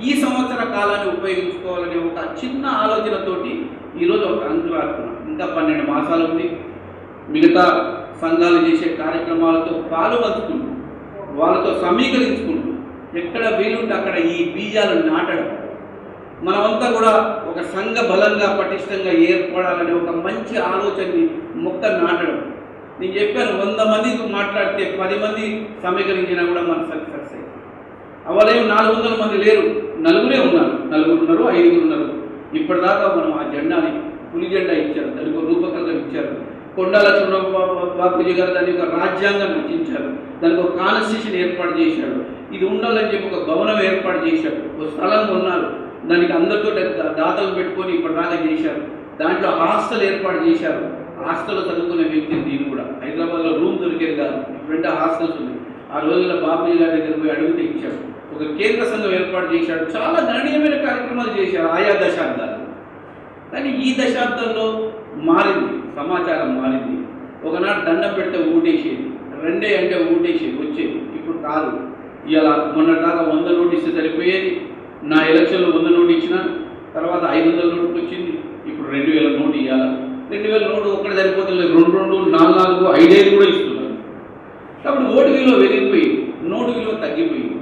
ఈ సంవత్సర కాలాన్ని ఉపయోగించుకోవాలనే ఒక చిన్న ఆలోచనతోటి ఈరోజు ఒక అంకురాడుతున్నాం. ఇంకా 12 మాసాలు ఉంది. మిగతా సంఘాలు చేసే కార్యక్రమాలతో పాలు పంచుకుంటూ, వాళ్ళతో సమీకరించుకుంటూ, ఎక్కడ వీలుంటే అక్కడ ఈ బీజాలు నాటడం, మనమంతా కూడా ఒక సంఘ బలంగా పటిష్టంగా ఏర్పడాలనే ఒక మంచి ఆలోచనని మొక్క నాటడం. నేను చెప్పాను, 100 మందితో మాట్లాడితే 10 మంది సమీకరించినా కూడా మన సక్సెస్ అయ్యింది. అవలేం 400 మంది లేరు, నలుగురే ఉన్నారు, 4 ఉన్నారు, 5 ఉన్నారు. ఇప్పటిదాకా మనం ఆ జెండాని పులి జెండా ఇచ్చారు, దానికి ఒక రూపకల్పన ఇచ్చారు. కొండా లక్ష్మణ బాపూజీ గారు దానికి ఒక రాజ్యాంగం రచించారు, దానికి ఒక కాన్స్టిట్యూషన్ ఏర్పాటు చేశాడు. ఇది ఉండాలని చెప్పి ఒక భవనం ఏర్పాటు చేశాడు, ఒక స్థలం కొన్నారు, దానికి అందరితో దాతలు పెట్టుకొని ఇప్పటిదాకా చేశారు. దాంట్లో హాస్టల్ ఏర్పాటు చేశారు. హాస్టల్లో చదువుకునే వ్యక్తిని నేను కూడా హైదరాబాద్లో రూమ్ దొరికేది కాదు, ఇప్పుడు హాస్టల్స్ ఉన్నాయి. ఆ రోజుల్లో బాపూజీ గారి దగ్గర పోయి అడిగితే ఇచ్చాడు. ఒక కేంద్ర సంఘం ఏర్పాటు చేశాడు. చాలా గణనీయమైన కార్యక్రమాలు చేశారు ఆయా దశాబ్దాలు. కానీ ఈ దశాబ్దంలో మారింది. సమాచారం మారింది. ఒకనాడు దండం పెడితే ఊటేసేది, రెండే అంటే ఊటేసేది వచ్చేది. ఇప్పుడు కాదు. ఇలా మొన్నటిదాకా 100 నోటు ఇస్తే సరిపోయేది. నా ఎలక్షన్లో 100 నోటు ఇచ్చిన తర్వాత 500 నోటుకు వచ్చింది. ఇప్పుడు 2000 నోటు ఇవ్వాలి. 2000 నోటు ఒక్కటి సరిపోతుంది, 2, 4, 5 కూడా ఇస్తున్నారు. కాబట్టి ఓటు విలువ పెరిగిపోయింది, నోటు విలువ తగ్గిపోయింది.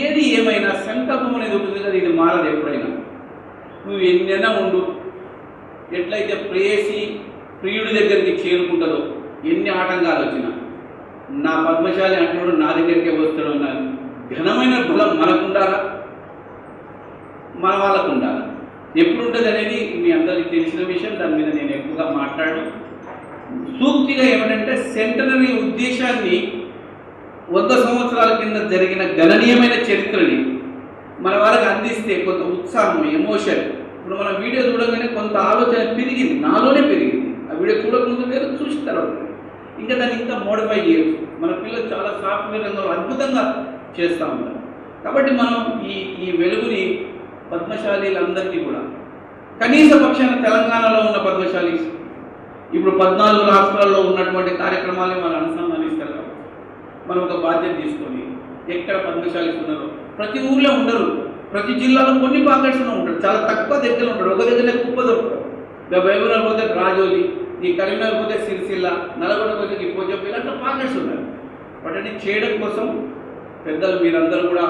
ఏది ఏమైనా సంకల్పం అనేది ఉంటుంది కదా, ఇది మారదు ఎప్పుడైనా. నువ్వు ఎన్నైనా ఉండు, ఎట్లయితే ప్రేయసి ప్రియుడి దగ్గరికి చేరుకుంటుందో ఎన్ని ఆటంకాలు వచ్చినా, నా పద్మశాలి అంటున్నాడు నా దగ్గరికే వస్తాడు అన్న ఘనమైన బలం మనకు ఉండాలా, మన వాళ్ళకు ఉండాలా. ఎప్పుడు ఉంటుంది అనేది మీ అందరికీ తెలిసిన విషయం. దాని మీద నేను ఎక్కువగా మాట్లాడను. సూక్తిగా ఏమిటంటే సెంటనరీ ఉద్దేశాన్ని 100 సంవత్సరాల కింద జరిగిన గణనీయమైన చరిత్రని మన వాళ్ళకి అందిస్తే కొంత ఉత్సాహం, ఎమోషన్. ఇప్పుడు మన వీడియో చూడగానే కొంత ఆలోచన పెరిగింది, నాలోనే పెరిగింది. ఆ వీడియో చూడకముందు వేరు, చూసిన తర్వాత ఇంకా దాన్ని ఇంకా మోడిఫై చేయొచ్చు. మన పిల్లలు చాలా సాఫ్ట్వేర్ రంగంలో అద్భుతంగా చేస్తూ ఉంటారు. కాబట్టి మనం ఈ వెలుగుని పద్మశాలీలందరికీ కూడా, కనీస పక్షాన తెలంగాణలో ఉన్న పద్మశాలి ఇప్పుడు 14 రాష్ట్రాల్లో ఉన్నటువంటి కార్యక్రమాలే మనం అనుసంధానిస్తారు. కాబట్టి మనం ఒక బాధ్యత తీసుకొని ఎక్కడ పద్మశాలీస్ ఉన్నారో, ప్రతి ఊర్లో ఉండరు, ప్రతి జిల్లాలో కొన్ని పాకెట్స్లో ఉంటారు, చాలా తక్కువ దగ్గర ఉంటాడు. ఒక దగ్గరనే కుప్ప దొరుకుతారు. ఇక బైబుల్ పోతే రాజోలి, ఈ కరీంనగర్ పోతే సిరిసిల్ల, నల్గొండ పోతే ఈ పోజంపల్లి, అట్లా పాకెట్స్ ఉన్నాయి. వాటిని చేయడం కోసం పెద్దలు మీరందరూ కూడా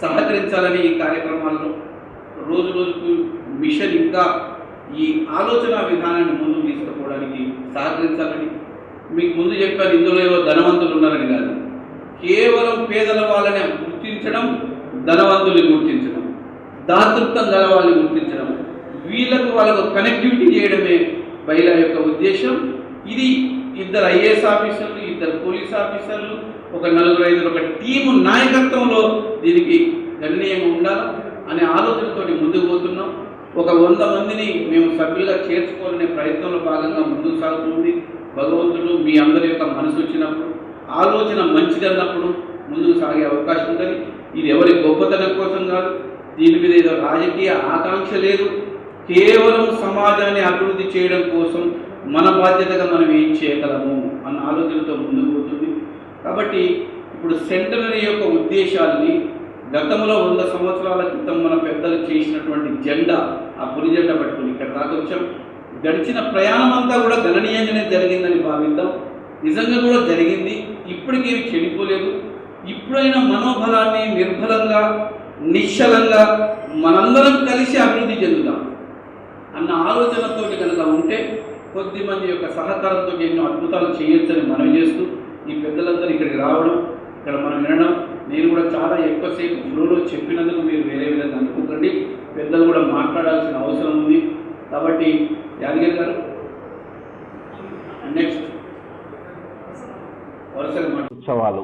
సహకరించాలని ఈ కార్యక్రమాల్లో రోజు రోజుకు మిషన్ ఇంకా ఈ ఆలోచన విధానాన్ని ముందుకు తీసుకుపోవడానికి సహకరించాలని మీకు ముందు చెప్పాను. ఇందులో ఏవో ధనవంతులు ఉన్నారని కాదు, కేవలం పేదల వాళ్ళని గుర్తించడం, ధనవంతుల్ని గుర్తించడం, దాతృత్వం గల వాళ్ళని గుర్తించడం, వాళ్ళకు కనెక్టివిటీ చేయడమే బైలా యొక్క ఉద్దేశం. ఇది 2 ఐఏఎస్ ఆఫీసర్లు, 2 పోలీస్ ఆఫీసర్లు, ఒక 4-5 ఒక టీము నాయకత్వంలో దీనికి గణనీయంగా ఉండాలి అనే ఆలోచనతో ముందుకు పోతున్నాం. ఒక 100 మందిని మేము సభ్యులుగా చేర్చుకోవాలనే ప్రయత్నంలో భాగంగా ముందుకు సాగుతుంది. భగవంతుడు మీ అందరి యొక్క మనసు వచ్చినప్పుడు, ఆలోచన మంచిదన్నప్పుడు ముందుకు సాగే అవకాశం ఉంటుంది. ఇది ఎవరి గొప్పతనం కోసం కాదు, దీని మీద ఏదో రాజకీయ ఆకాంక్ష లేదు, కేవలం సమాజాన్ని అభివృద్ధి చేయడం కోసం మన బాధ్యతగా మనం ఏం చేయగలము అన్న ఆలోచనతో ముందుకు పోతుంది. కాబట్టి ఇప్పుడు సెంటనరీ యొక్క ఉద్దేశాలని గతంలో 100 సంవత్సరాల క్రితం మన పెద్దలు చేసినటువంటి జెండా, ఆ పులి జెండా పట్టుకుని ఇక్కడ దాకా వచ్చాం. గడిచిన ప్రయాణం అంతా కూడా గణనీయంగానే జరిగిందని భావిద్దాం. నిజంగా కూడా జరిగింది, ఇప్పటికేమి చెడిపోలేదు. ఇప్పుడైనా మనోబలాన్ని నిర్బలంగా, నిశ్చలంగా మనందరం కలిసి అభివృద్ధి చెందుతాం అన్న ఆలోచనతో కనుక ఉంటే, కొద్దిమంది యొక్క సహకారంతో ఎన్నో అద్భుతాలు చేయొచ్చని మనవి చేస్తూ, ఈ పెద్దలందరూ ఇక్కడికి రావడం, ఇక్కడ మనం వినడం, నేను కూడా చాలా ఎక్కువసేపు ఫ్లోలో చెప్పినందుకు మీరు వేరే విధంగా అనుకోకండి. పెద్దలు కూడా మాట్లాడాల్సిన అవసరం ఉంది. కాబట్టి యాదగిరి గారు నెక్స్ట్ వరుసగా ఉత్సవాలు,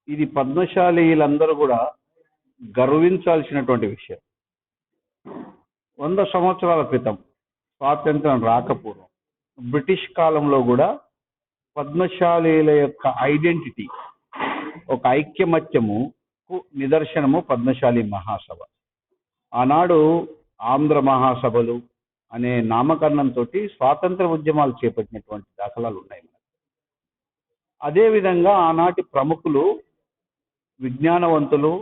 ఇది పద్మశాలీలందరూ కూడా గర్వించాల్సినటువంటి విషయం. 100 సంవత్సరాల క్రితం స్వాతంత్రం రాకపూర్వం బ్రిటిష్ కాలంలో కూడా పద్మశాలీల యొక్క ఐడెంటిటీ, ఒక ఐక్యమత్యముకు నిదర్శనము పద్మశాలి మహాసభ. ఆనాడు ఆంధ్ర మహాసభలు అనే నామకరణంతో స్వాతంత్ర ఉద్యమాలు చేపట్టినటువంటి దాఖలాలు ఉన్నాయి. అదేవిధంగా ఆనాటి ప్రముఖులు, విజ్ఞానవంతులు,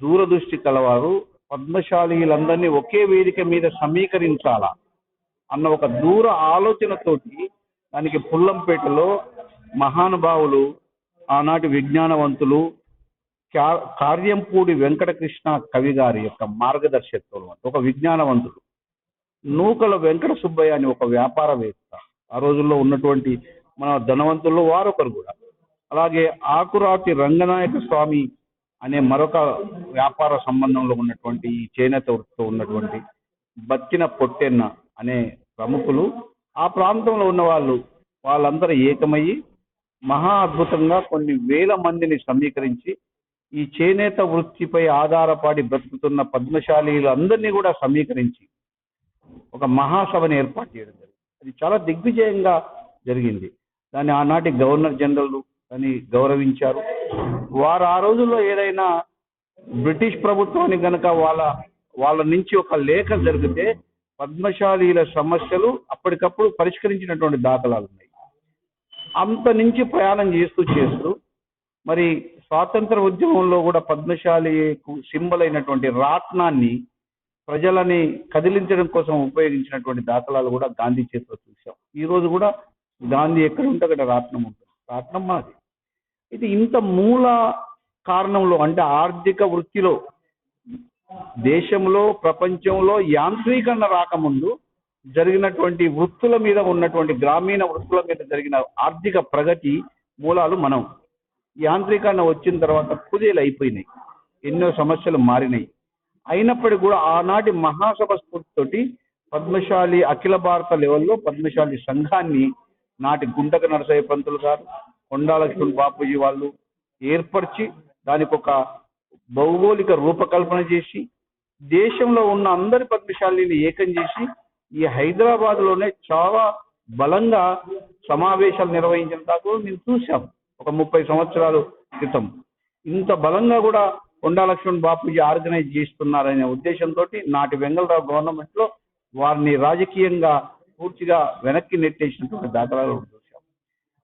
దూరదృష్టి కలవారు పద్మశాలీలందరినీ ఒకే వేదిక మీద సమీకరించాలా అన్న ఒక దూర ఆలోచనతోటి దానికి పుల్లంపేటలో మహానుభావులు, ఆనాటి విజ్ఞానవంతులు, కార్యంపూడి వెంకటకృష్ణ కవి గారి యొక్క మార్గదర్శకత్వం, ఒక విజ్ఞానవంతుడు, నూకల వెంకట సుబ్బయ్య అని ఒక వ్యాపారవేత్త, ఆ రోజుల్లో ఉన్నటువంటి మన ధనవంతుల్లో వారొకరు కూడా. అలాగే ఆకురాతి రంగనాయక స్వామి అనే మరొక వ్యాపార సంబంధంలో ఉన్నటువంటి, ఈ చేనేత వృత్తితో ఉన్నటువంటి బత్తిన పొట్టెన్న అనే ప్రముఖులు, ఆ ప్రాంతంలో ఉన్న వాళ్ళందరూ ఏకమయ్యి మహా అద్భుతంగా కొన్ని వేల మందిని సమీకరించి ఈ చేనేత వృత్తిపై ఆధారపడి బ్రతుకుతున్న పద్మశాలీలందరినీ కూడా సమీకరించి ఒక మహాసభని ఏర్పాటు చేయడం జరిగింది. అది చాలా దిగ్విజయంగా జరిగింది. దాన్ని ఆనాటి గవర్నర్ జనరల్ అని గౌరవించారు. వారు ఆ రోజుల్లో ఏదైనా బ్రిటిష్ ప్రభుత్వానికి కనుక వాళ్ళ నుంచి ఒక లేఖ జరిగితే పద్మశాలీల సమస్యలు అప్పటికప్పుడు పరిష్కరించినటువంటి దాఖలాలు ఉన్నాయి. అంత నుంచి ప్రయాణం చేస్తూ మరి స్వాతంత్ర ఉద్యమంలో కూడా పద్మశాలికు సింబల్ అయినటువంటి రాట్నాన్ని ప్రజలని కదిలించడం కోసం ఉపయోగించినటువంటి దాఖలాలు కూడా గాంధీ చేతిలో చూసాం. ఈ రోజు కూడా గాంధీ ఎక్కడ ఉంటే అక్కడ రాట్నం ఉంటుంది. రాట్నం మాది. ఇది ఇంత మూల కారణంలో అంటే ఆర్థిక వృత్తిలో దేశంలో ప్రపంచంలో యాంత్రీకరణ రాకముందు జరిగినటువంటి వృత్తుల మీద ఉన్నటువంటి గ్రామీణ వృత్తుల మీద జరిగిన ఆర్థిక ప్రగతి మూలాలు మనం. యాంత్రీకరణ వచ్చిన తర్వాత కుదేలు అయిపోయినాయి, ఎన్నో సమస్యలు మారినాయి. అయినప్పటికీ కూడా ఆనాటి మహాసభ స్ఫూర్తితోటి పద్మశాలి అఖిల భారత లెవెల్లో పద్మశాలి సంఘాన్ని నాటి గుంటక నరసయ్య పంతులు గారు, కొండా లక్ష్మణ్ బాపూజీ వాళ్ళు ఏర్పరిచి దానికి ఒక భౌగోళిక రూపకల్పన చేసి దేశంలో ఉన్న అందరి పద్మశాలిని ఏకం చేసి ఈ హైదరాబాద్ లోనే చాలా బలంగా సమావేశాలు నిర్వహించిన దాకా నేను చూశాం. ఒక 30 సంవత్సరాల క్రితం ఇంత బలంగా కూడా కొండా లక్ష్మణ్ బాపూజీ ఆర్గనైజ్ చేస్తున్నారనే ఉద్దేశంతో నాటి వెంగళరావు గవర్నమెంట్ లో వారిని రాజకీయంగా పూర్తిగా వెనక్కి నెట్టేసినటువంటి దాఖలాలు చూశాం.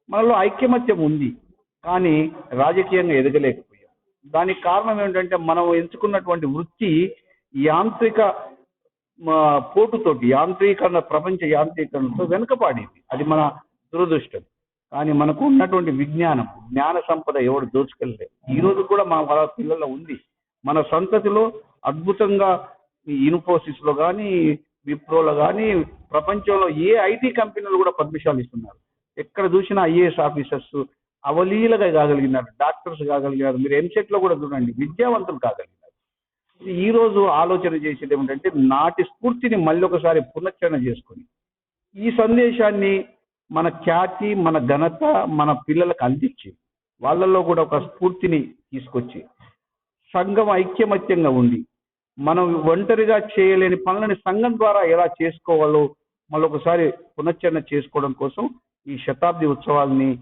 మనలో ఐక్యమత్యం ఉంది, కానీ రాజకీయంగా ఎదగలేకపోయాం. దానికి కారణం ఏంటంటే మనం ఎంచుకున్నటువంటి వృత్తి యాంత్రిక పోటుతోటి యాంత్రీకరణ, ప్రపంచ యాంత్రీకరణతో వెనుకపాడింది. అది మన దురదృష్టం. కానీ మనకు ఉన్నటువంటి విజ్ఞానం, జ్ఞాన సంపద ఎవడు దోచుకెళ్ళలేదు. ఈ రోజు కూడా మా వాళ్ళ పిల్లల్లో ఉంది. మన సంతతిలో అద్భుతంగా ఇన్ఫోసిస్ లో కానీ, విప్రోలో కానీ, ప్రపంచంలో ఏ ఐటీ కంపెనీలు కూడా పద్మశాలి ఇస్తున్నారు. ఎక్కడ చూసినా ఐఏఎస్ ఆఫీసర్స్ అవలీలగా కాగలిగినారు, డాక్టర్స్ కాగలిగినారు. మీరు ఎంసెట్ లో కూడా చూడండి, విద్యావంతులు కాగలిగినారు. ఈ రోజు ఆలోచన చేసేది ఏమిటంటే నాటి స్ఫూర్తిని మళ్ళీ ఒకసారి పునశ్చరణ చేసుకొని ఈ సందేశాన్ని మన ఖ్యాతి, మన ఘనత మన పిల్లలకు అందించి వాళ్ళల్లో కూడా ఒక స్ఫూర్తిని తీసుకొచ్చి సంఘం ఐక్యమత్యంగా ఉండి మనం ఒంటరిగా చేయలేని పనులని సంఘం ద్వారా ఎలా చేసుకోవాలో మళ్ళొకసారి పునశ్చరణ చేసుకోవడం కోసం ఈ శతాబ్ది ఉత్సవాల్ని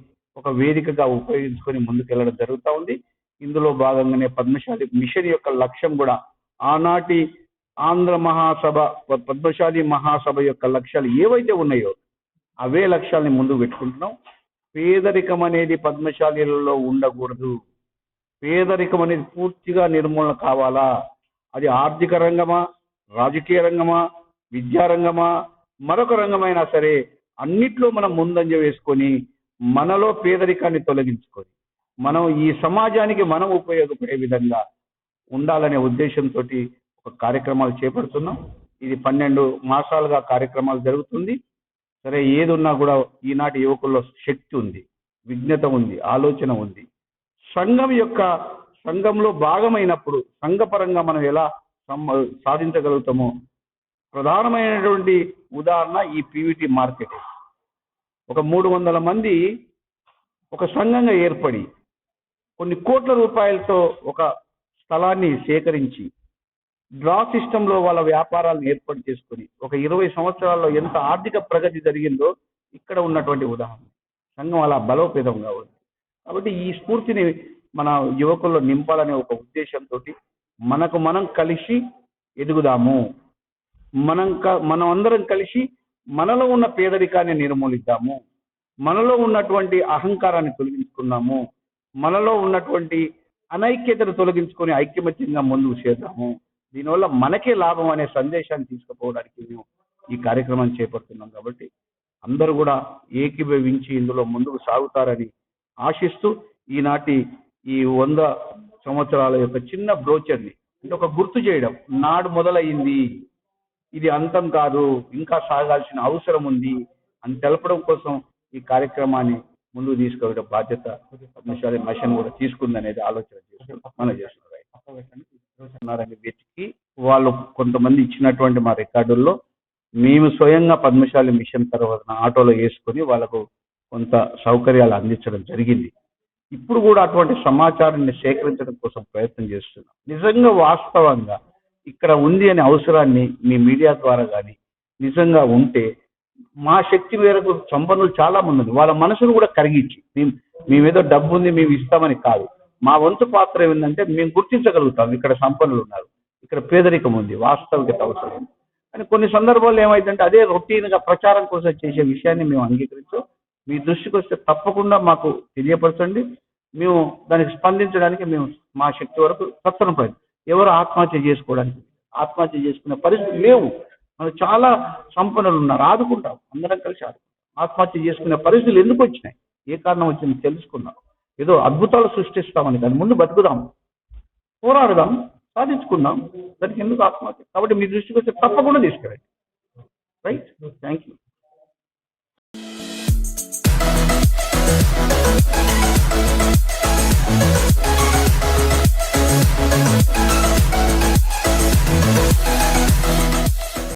ఒక వేదికగా ఉపయోగించుకొని ముందుకెళ్ళడం జరుగుతూ ఉంది. ఇందులో భాగంగానే పద్మశాలి మిషన్ యొక్క లక్ష్యం కూడా ఆనాటి ఆంధ్ర మహాసభ, పద్మశాలి మహాసభ యొక్క లక్ష్యాలు ఏవైతే ఉన్నాయో అవే లక్ష్యాల్ని ముందుకు పెట్టుకుంటున్నాం. పేదరికం అనేది పద్మశాలీలలో ఉండకూడదు. పేదరికం అనేది పూర్తిగా నిర్మూలన కావాలా. అది ఆర్థిక రంగమా, రాజకీయ రంగమా, విద్యారంగమా, మరొక రంగమైనా సరే అన్నిట్లో మనం ముందంజ వేసుకొని మనలో పేదరికాన్ని తొలగించుకొని మనం ఈ సమాజానికి మనం ఉపయోగపడే విధంగా ఉండాలనే ఉద్దేశంతో ఒక కార్యక్రమాలు చేపడుతున్నాం. ఇది 12 మాసాలుగా కార్యక్రమాలు జరుగుతుంది. సరే, ఏది ఉన్నా కూడా ఈనాటి యువకుల్లో శక్తి ఉంది, విజ్ఞత ఉంది, ఆలోచన ఉంది. సంఘంలో భాగమైనప్పుడు సంఘపరంగా మనం ఎలా సాధించగలుగుతామో ప్రధానమైనటువంటి ఉదాహరణ ఈ పీవీటీ మార్కెట్. ఒక 300 మంది ఒక సంఘంగా ఏర్పడి కొన్ని కోట్ల రూపాయలతో ఒక స్థలాన్ని సేకరించి డ్రా సిస్టంలో వాళ్ళ వ్యాపారాలను ఏర్పాటు చేసుకొని ఒక 20 సంవత్సరాల్లో ఎంత ఆర్థిక ప్రగతి జరిగిందో ఇక్కడ ఉన్నటువంటి ఉదాహరణ. సంఘం అలా బలోపేతంగా ఉంది. కాబట్టి ఈ స్ఫూర్తిని మన యువకుల్లో నింపాలనే ఒక ఉద్దేశంతో మనం కలిసి ఎదుగుదాము. మనం అందరం కలిసి మనలో ఉన్న పేదరికాన్ని నిర్మూలిద్దాము. మనలో ఉన్నటువంటి అహంకారాన్ని తొలగించుకున్నాము. మనలో ఉన్నటువంటి అనైక్యతను తొలగించుకొని ఐక్యమత్యంగా ముందుకు చేద్దాము. దీనివల్ల మనకే లాభం అనే సందేశాన్ని తీసుకుపోవడానికి మేము ఈ కార్యక్రమాన్ని చేపడుతున్నాం. కాబట్టి అందరూ కూడా ఏకీభవించి ఇందులో ముందుకు సాగుతారని ఆశిస్తూ ఈనాటి ఈ 100 సంవత్సరాల యొక్క చిన్న బ్రోచర్ని అంటే ఒక గుర్తు చేయడం, నాడు మొదలైంది, ఇది అంతం కాదు, ఇంకా సాగాల్సిన అవసరం ఉంది అని తెలపడం కోసం ఈ కార్యక్రమాన్ని ముందుకు తీసుకెళ్ళడం బాధ్యత పద్మశాలి మిషన్ కూడా తీసుకుందనేది ఆలోచన చేస్తున్నారని వెతికి వాళ్ళు కొంతమంది ఇచ్చినటువంటి మా రికార్డుల్లో మేము స్వయంగా పద్మశాలి మిషన్ తర్వాత ఆటోలో వేసుకొని వాళ్ళకు కొంత సౌకర్యాలు అందించడం జరిగింది. ఇప్పుడు కూడా అటువంటి సమాచారాన్ని సేకరించడం కోసం ప్రయత్నం చేస్తున్నాం. నిజంగా వాస్తవంగా ఇక్కడ ఉంది అనే అవసరాన్ని మీ మీడియా ద్వారా కానీ నిజంగా ఉంటే మా శక్తి మేరకు సంపన్నులు చాలా మంది ఉంది, వాళ్ళ మనసును కూడా కరిగించి మేమేదో డబ్బు ఉంది మేము ఇస్తామని కాదు, మా వంతు పాత్ర ఏంటంటే మేము గుర్తించగలుగుతాం ఇక్కడ సంపన్నులు ఉన్నారు, ఇక్కడ పేదరికం ఉంది, వాస్తవికత అవసరం కానీ కొన్ని సందర్భాల్లో ఏమైందంటే అదే రొటీన్గా ప్రచారం కోసం చేసే విషయాన్ని మేము అంగీకరించాం. మీ దృష్టికి వస్తే తప్పకుండా మాకు తెలియపరచండి. మేము దానికి స్పందించడానికి మేము మా శక్తి వరకు తత్పరం. ఎవరు ఆత్మహత్య చేసుకోవడానికి ఆత్మహత్య చేసుకునే పరిస్థితి లేవు. మనకు చాలా సంపన్నులు ఉన్నారు, ఆదుకుంటాం, అందరం కలిసి ఆదుకుంటాం. ఆత్మహత్య చేసుకునే పరిస్థితులు ఎందుకు వచ్చినాయి, ఏ కారణం వచ్చింది తెలుసుకున్నాం. ఏదో అద్భుతాలు సృష్టిస్తామని దాని ముందు బతుకుదాం, పోరాడదాం, సాధించుకుందాం. దానికి ఎందుకు ఆత్మహత్య? కాబట్టి మీ దృష్టికి వస్తే తప్పకుండా తీసుకురండి. Right, thank you.